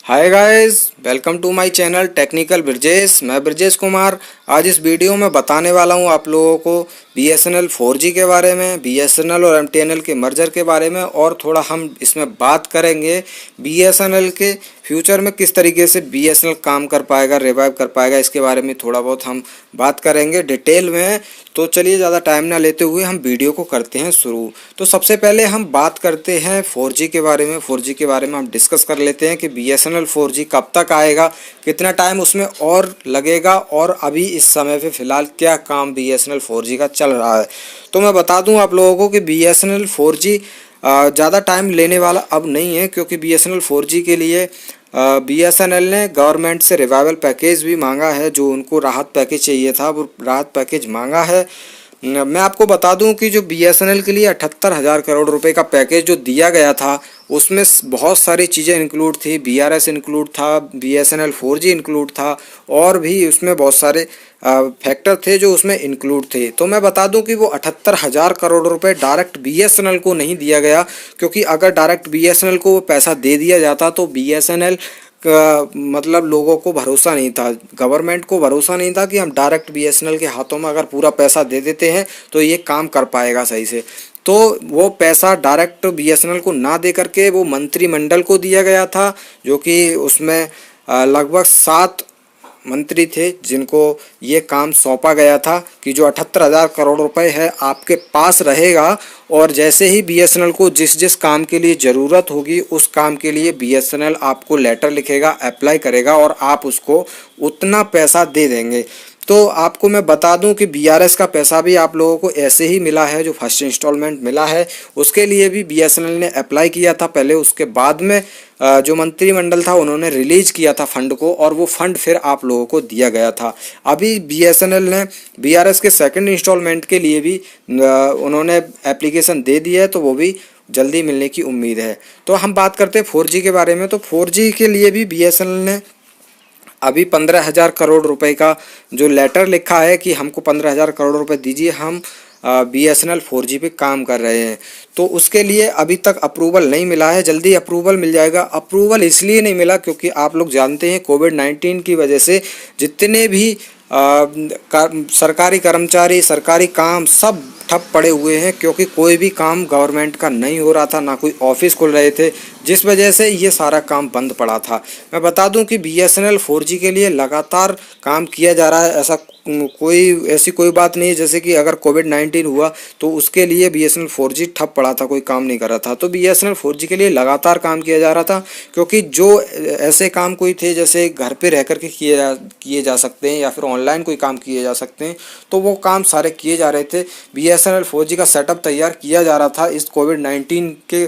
Hi guys, welcome to my channel technical Brajesh. मैं ब्रजेश कुमार। आज इस वीडियो में बताने वाला हूं आप लोगों को BSNL 4G के बारे में, BSNL और MTNL के मर्जर के बारे में, और थोड़ा हम इसमें बात करेंगे BSNL के फ्यूचर में किस तरीके से BSNL काम कर पाएगा, रिवाइव कर पाएगा। इसके बारे में थोड़ा बहुत हम बात करेंगे डिटेल में। तो चलिए ज़्यादा टाइम ना लेते हुए हम वीडियो को करते हैं शुरू। तो सबसे पहले हम बात करते हैं 4G के बारे में। 4G के बारे में हम डिस्कस कर लेते हैं कि BSNL 4G कब तक आएगा, कितना टाइम उसमें और लगेगा, और अभी इस समय पे फ़िलहाल क्या काम BSNL 4G का चल रहा है। तो मैं बता दूं आप लोगों को कि BSNL 4G ज़्यादा टाइम लेने वाला अब नहीं है, क्योंकि BSNL 4G के लिए BSNL ने गवर्नमेंट से रिवाइवल पैकेज भी मांगा है। जो उनको राहत पैकेज चाहिए था वो राहत पैकेज मांगा है। मैं आपको बता दूं कि जो BSNL के लिए 78,000 करोड़ रुपए का पैकेज जो दिया गया था, उसमें बहुत सारी चीज़ें इंक्लूड थी। BRS इंक्लूड था, BSNL 4G इंक्लूड था, और भी उसमें बहुत सारे फैक्टर थे जो उसमें इंक्लूड थे। तो मैं बता दूं कि वो 78,000 करोड़ रुपए डायरेक्ट BSNL को नहीं दिया गया, क्योंकि अगर डायरेक्ट BSNL को वो पैसा दे दिया जाता तो BSNL मतलब लोगों को भरोसा नहीं था, गवर्नमेंट को भरोसा नहीं था कि हम डायरेक्ट BSNL के हाथों में अगर पूरा पैसा दे देते हैं तो ये काम कर पाएगा सही से। तो वो पैसा डायरेक्ट BSNL को ना दे करके वो मंत्रिमंडल को दिया गया था, जो कि उसमें लगभग 7 मंत्री थे जिनको ये काम सौंपा गया था कि जो 78,000 करोड़ रुपए है आपके पास रहेगा, और जैसे ही BSNL को जिस जिस काम के लिए ज़रूरत होगी उस काम के लिए BSNL आपको लेटर लिखेगा, अप्लाई करेगा, और आप उसको उतना पैसा दे देंगे। तो आपको मैं बता दूं कि BRS का पैसा भी आप लोगों को ऐसे ही मिला है, जो फर्स्ट इंस्टॉलमेंट मिला है उसके लिए भी BSNL ने अप्लाई किया था पहले। उसके बाद में जो मंत्रिमंडल था उन्होंने रिलीज किया था फंड को, और वो फंड फिर आप लोगों को दिया गया था। अभी BSNL ने BRS के सेकंड इंस्टॉलमेंट के लिए भी उन्होंने एप्लीकेशन दे दी है, तो वो भी जल्दी मिलने की उम्मीद है। तो हम बात करते हैं 4G के बारे में। तो 4G के लिए भी BSNL ने अभी 15,000 करोड़ रुपए का जो लेटर लिखा है कि हमको 15,000 करोड़ रुपए दीजिए, हम BSNL 4G पे काम कर रहे हैं। तो उसके लिए अभी तक अप्रूवल नहीं मिला है, जल्दी अप्रूवल मिल जाएगा। अप्रूवल इसलिए नहीं मिला क्योंकि आप लोग जानते हैं कोविड-19 की वजह से जितने भी सरकारी कर्मचारी, सरकारी काम सब ठप पड़े हुए हैं, क्योंकि कोई भी काम गवर्नमेंट का नहीं हो रहा था, ना कोई ऑफिस खुल रहे थे, जिस वजह से ये सारा काम बंद पड़ा था। मैं बता दूं कि BSNL 4G के लिए लगातार काम किया जा रहा है। ऐसी कोई बात नहीं है जैसे कि अगर कोविड-19 हुआ तो उसके लिए BSNL 4G ठप पड़ा था, कोई काम नहीं कर रहा था। तो BSNL 4G के लिए लगातार काम किया जा रहा था, क्योंकि जो ऐसे काम कोई थे जैसे घर पे रह कर के किए जा सकते हैं, या फिर ऑनलाइन कोई काम किए जा सकते हैं, तो वो काम सारे किए जा रहे थे। BSNL 4G का सेटअप तैयार किया जा रहा था इस कोविड-19 के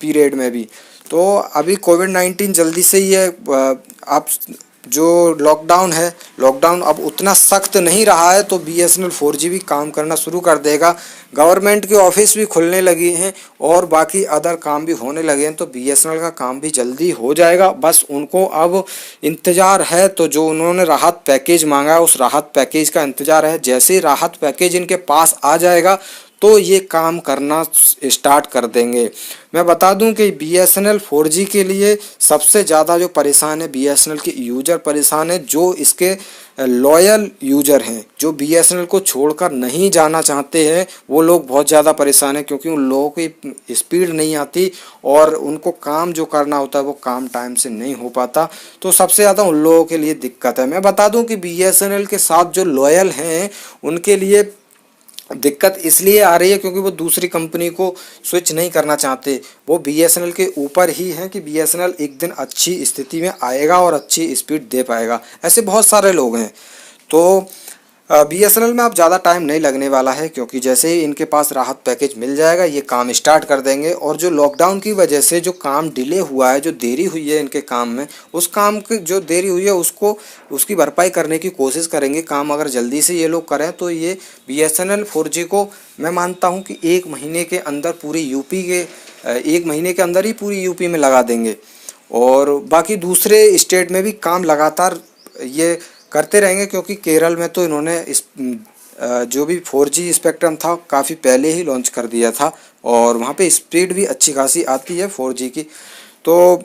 पीरियड में भी। तो अभी कोविड-19 जल्दी से ये आप जो लॉकडाउन है, लॉकडाउन अब उतना सख्त नहीं रहा है, तो BSNL 4G भी काम करना शुरू कर देगा। गवर्नमेंट के ऑफिस भी खुलने लगी हैं और बाकी अदर काम भी होने लगे हैं, तो BSNL का काम भी जल्दी हो जाएगा। बस उनको अब इंतज़ार है, तो जो उन्होंने राहत पैकेज मांगा है उस राहत पैकेज का इंतज़ार है। जैसे ही राहत पैकेज इनके पास आ जाएगा तो ये काम करना स्टार्ट कर देंगे। मैं बता दूं कि BSNL 4G के लिए सबसे ज़्यादा जो परेशान है, BSNL के यूज़र परेशान है, जो इसके लॉयल यूज़र हैं, जो BSNL को छोड़कर नहीं जाना चाहते हैं, वो लोग बहुत ज़्यादा परेशान हैं, क्योंकि उन लोगों की स्पीड नहीं आती और उनको काम जो करना होता है वो काम टाइम से नहीं हो पाता। तो सबसे ज़्यादा उन लोगों के लिए दिक्कत है। मैं बता दूं कि BSNL के साथ जो लॉयल हैं उनके लिए दिक्कत इसलिए आ रही है क्योंकि वो दूसरी कंपनी को स्विच नहीं करना चाहते। वो BSNL के ऊपर ही हैं कि BSNL एक दिन अच्छी स्थिति में आएगा और अच्छी स्पीड दे पाएगा। ऐसे बहुत सारे लोग हैं। तो BSNL में अब ज़्यादा टाइम नहीं लगने वाला है, क्योंकि जैसे ही इनके पास राहत पैकेज मिल जाएगा ये काम स्टार्ट कर देंगे। और जो लॉकडाउन की वजह से जो काम डिले हुआ है, जो देरी हुई है इनके काम में, उस काम की जो देरी हुई है उसकी भरपाई करने की कोशिश करेंगे। काम अगर जल्दी से ये लोग करें तो ये BSNL 4G को मैं मानता हूँ कि 1 महीने के अंदर पूरी यूपी के 1 महीने के अंदर ही पूरी यूपी में लगा देंगे, और बाकी दूसरे स्टेट में भी काम लगातार ये करते रहेंगे, क्योंकि केरल में तो इन्होंने इस जो भी 4G स्पेक्ट्रम था काफ़ी पहले ही लॉन्च कर दिया था, और वहाँ पे स्पीड भी अच्छी खासी आती है 4G की। तो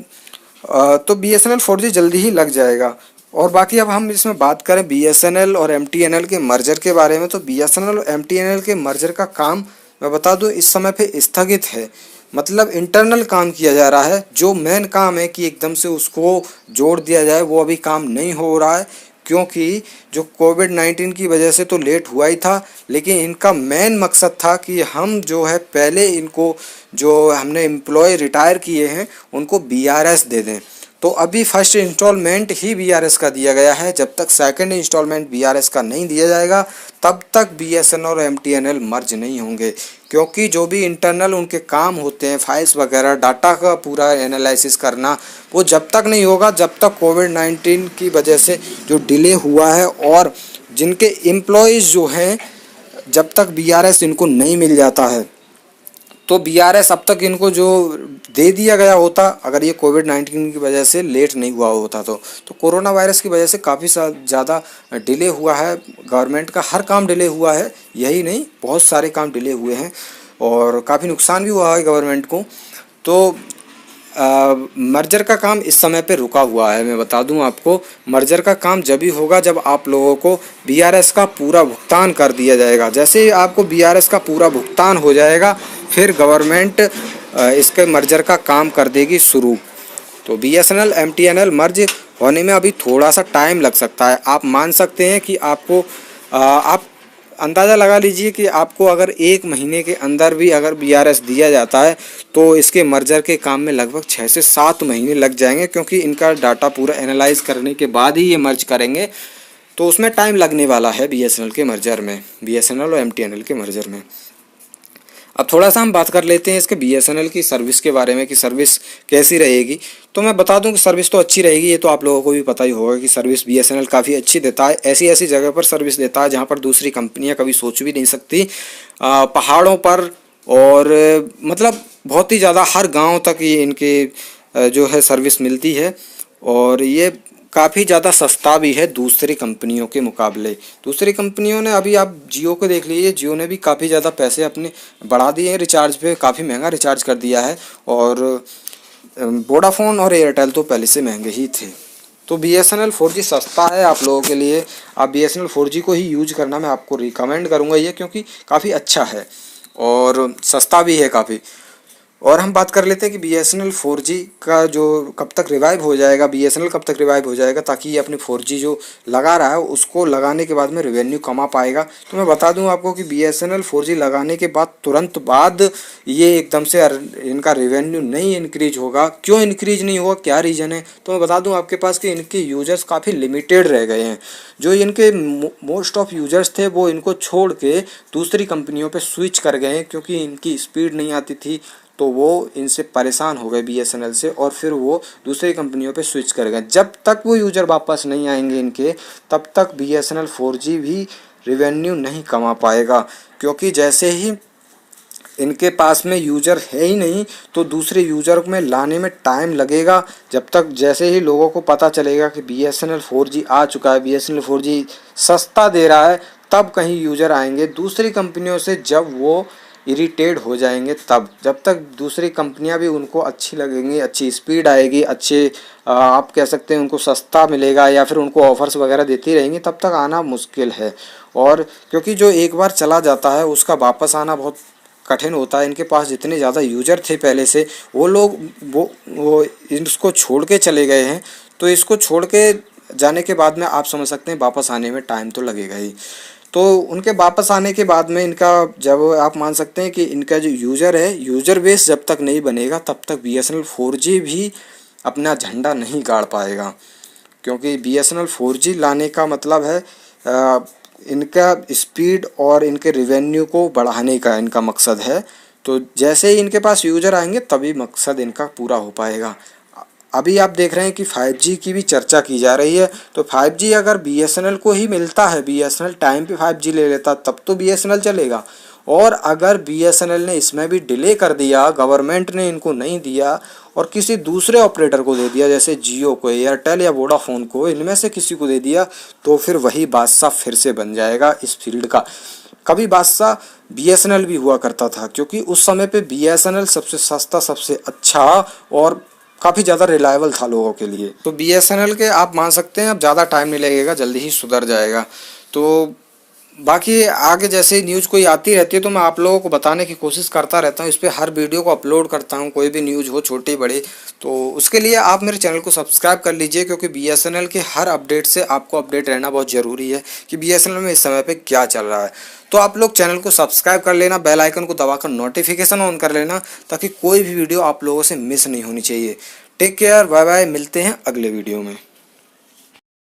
तो BSNL 4G जल्दी ही लग जाएगा। और बाकी अब हम इसमें बात करें BSNL और MTNL के मर्जर के बारे में, तो BSNL और MTNL के मर्जर का काम मैं बता दूं इस समय पे स्थगित है। मतलब इंटरनल काम किया जा रहा है, जो मेन काम है कि एकदम से उसको जोड़ दिया जाए वो अभी काम नहीं हो रहा है, क्योंकि जो कोविड-19 की वजह से तो लेट हुआ ही था, लेकिन इनका मेन मकसद था कि हम जो है पहले इनको जो हमने एम्प्लॉय रिटायर किए हैं उनको BRS दे दें। तो अभी फर्स्ट इंस्टॉलमेंट ही BRS का दिया गया है। जब तक सेकंड इंस्टॉलमेंट BRS का नहीं दिया जाएगा तब तक BSNL और MTNL मर्ज नहीं होंगे, क्योंकि जो भी इंटरनल उनके काम होते हैं, फाइल्स वगैरह, डाटा का पूरा एनालिसिस करना, वो जब तक नहीं होगा जब तक कोविड-19 की वजह से जो डिले हुआ है और जिनके एम्प्लॉयज़ जो हैं जब तक BRS इनको नहीं मिल जाता है, तो BRS अब तक इनको जो दे दिया गया होता अगर ये कोविड-19 की वजह से लेट नहीं हुआ होता तो कोरोना वायरस की वजह से काफ़ी ज़्यादा डिले हुआ है। गवर्नमेंट का हर काम डिले हुआ है, यही नहीं बहुत सारे काम डिले हुए हैं और काफ़ी नुकसान भी हुआ है गवर्नमेंट को। तो मर्जर का काम इस समय पे रुका हुआ है। मैं बता दूं आपको, मर्जर का काम जब भी होगा जब आप लोगों को BRS का पूरा भुगतान कर दिया जाएगा। जैसे ही आपको BRS का पूरा भुगतान हो जाएगा फिर गवर्नमेंट इसके मर्जर का काम कर देगी शुरू। तो BSNL MTNL मर्ज होने में अभी थोड़ा सा टाइम लग सकता है। आप मान सकते हैं कि आपको आप अंदाज़ा लगा लीजिए कि आपको अगर 1 महीने के अंदर भी अगर BRS दिया जाता है तो इसके मर्जर के काम में लगभग 6 से 7 महीने लग जाएंगे, क्योंकि इनका डाटा पूरा एनालाइज करने के बाद ही ये मर्ज करेंगे। तो उसमें टाइम लगने वाला है BSNL के मर्जर में, BSNL और MTNL के मर्जर में। अब थोड़ा सा हम बात कर लेते हैं इसके BSNL की सर्विस के बारे में कि सर्विस कैसी रहेगी। तो मैं बता दूं कि सर्विस तो अच्छी रहेगी, ये तो आप लोगों को भी पता ही होगा कि सर्विस BSNL काफ़ी अच्छी देता है। ऐसी ऐसी जगह पर सर्विस देता है जहां पर दूसरी कंपनियां कभी सोच भी नहीं सकती। पहाड़ों पर और मतलब बहुत ही ज़्यादा हर गाँव तक ये इनके जो है सर्विस मिलती है और ये काफ़ी ज़्यादा सस्ता भी है दूसरी कंपनियों के मुकाबले। दूसरी कंपनियों ने अभी आप जियो को देख लीजिए, जियो ने भी काफ़ी ज़्यादा पैसे अपने बढ़ा दिए हैं रिचार्ज पे, काफ़ी महंगा रिचार्ज कर दिया है। और वोडाफोन और एयरटेल तो पहले से महंगे ही थे। तो BSNL 4G सस्ता है आप लोगों के लिए। आप BSNL 4G को ही यूज करना मैं आपको रिकमेंड करूँगा ये, क्योंकि काफ़ी अच्छा है और सस्ता भी है काफ़ी। और हम बात कर लेते हैं कि BSNL 4G का जो कब तक रिवाइव हो जाएगा, BSNL कब तक रिवाइव हो जाएगा ताकि ये अपनी 4G जो लगा रहा है उसको लगाने के बाद में रेवेन्यू कमा पाएगा। तो मैं बता दूं आपको कि BSNL 4G लगाने के बाद तुरंत बाद ये एकदम से इनका रेवेन्यू नहीं इंक्रीज होगा। क्यों इंक्रीज नहीं होगा, क्या रीज़न है, तो मैं बता दूँ आपके पास कि इनके यूजर्स काफ़ी लिमिटेड रह गए हैं। जो इनके मोस्ट ऑफ यूजर्स थे वो इनको छोड़ के दूसरी कंपनियों पर स्विच कर गए हैं, क्योंकि इनकी स्पीड नहीं आती थी तो वो इनसे परेशान हो गए BSNL से और फिर वो दूसरी कंपनियों पे स्विच कर गए। जब तक वो यूज़र वापस नहीं आएंगे इनके, तब तक BSNL 4G भी रेवेन्यू नहीं कमा पाएगा, क्योंकि जैसे ही इनके पास में यूज़र है ही नहीं तो दूसरे यूज़र में लाने में टाइम लगेगा। जब तक जैसे ही लोगों को पता चलेगा कि BSNL 4G आ चुका है, BSNL 4G सस्ता दे रहा है, तब कहीं यूज़र आएंगे दूसरी कंपनियों से। जब वो इरिटेट हो जाएंगे तब, जब तक दूसरी कंपनियां भी उनको अच्छी लगेंगी, अच्छी स्पीड आएगी, अच्छे आप कह सकते हैं उनको सस्ता मिलेगा या फिर उनको ऑफर्स वगैरह देती रहेंगी, तब तक आना मुश्किल है। और क्योंकि जो एक बार चला जाता है उसका वापस आना बहुत कठिन होता है। इनके पास जितने ज़्यादा यूजर थे पहले से, वो लोग वो इसको छोड़ के चले गए हैं, तो इसको छोड़ के जाने के बाद में आप समझ सकते हैं वापस आने में टाइम तो लगेगा ही। तो उनके वापस आने के बाद में इनका, जब आप मान सकते हैं कि इनका जो यूज़र है, यूज़र बेस जब तक नहीं बनेगा तब तक BSNL 4G भी अपना झंडा नहीं गाड़ पाएगा, क्योंकि BSNL 4G लाने का मतलब है इनका स्पीड और इनके रिवेन्यू को बढ़ाने का इनका मकसद है। तो जैसे ही इनके पास यूज़र आएंगे तभी मकसद इनका पूरा हो पाएगा। अभी आप देख रहे हैं कि 5G की भी चर्चा की जा रही है, तो 5G अगर BSNL को ही मिलता है, BSNL टाइम पे 5G ले लेता तब तो BSNL चलेगा। और अगर BSNL ने इसमें भी डिले कर दिया, गवर्नमेंट ने इनको नहीं दिया और किसी दूसरे ऑपरेटर को दे दिया, जैसे जियो को, एयरटेल या वोडाफोन को, इनमें से किसी को दे दिया, तो फिर वही बादशाह फिर से बन जाएगा इस फील्ड का। कभी बादशाह BSNL भी हुआ करता था, क्योंकि उस समय पे BSNL सबसे सस्ता, सबसे अच्छा और काफ़ी ज़्यादा रिलायबल था लोगों के लिए। तो BSNL के आप मान सकते हैं अब ज़्यादा टाइम नहीं लगेगा, जल्दी ही सुधर जाएगा। तो बाकी आगे जैसे न्यूज़ कोई आती रहती है तो मैं आप लोगों को बताने की कोशिश करता रहता हूँ, इस पर हर वीडियो को अपलोड करता हूँ, कोई भी न्यूज़ हो छोटी बड़ी। तो उसके लिए आप मेरे चैनल को सब्सक्राइब कर लीजिए, क्योंकि BSNL के हर अपडेट से आपको अपडेट रहना बहुत ज़रूरी है कि BSNL में इस समय पे क्या चल रहा है। तो आप लोग चैनल को सब्सक्राइब कर लेना, बेल आइकन को दबाकर नोटिफिकेशन ऑन कर लेना, ताकि कोई भी वीडियो आप लोगों से मिस नहीं होनी चाहिए। टेक केयर, बाय बाय, मिलते हैं अगले वीडियो में।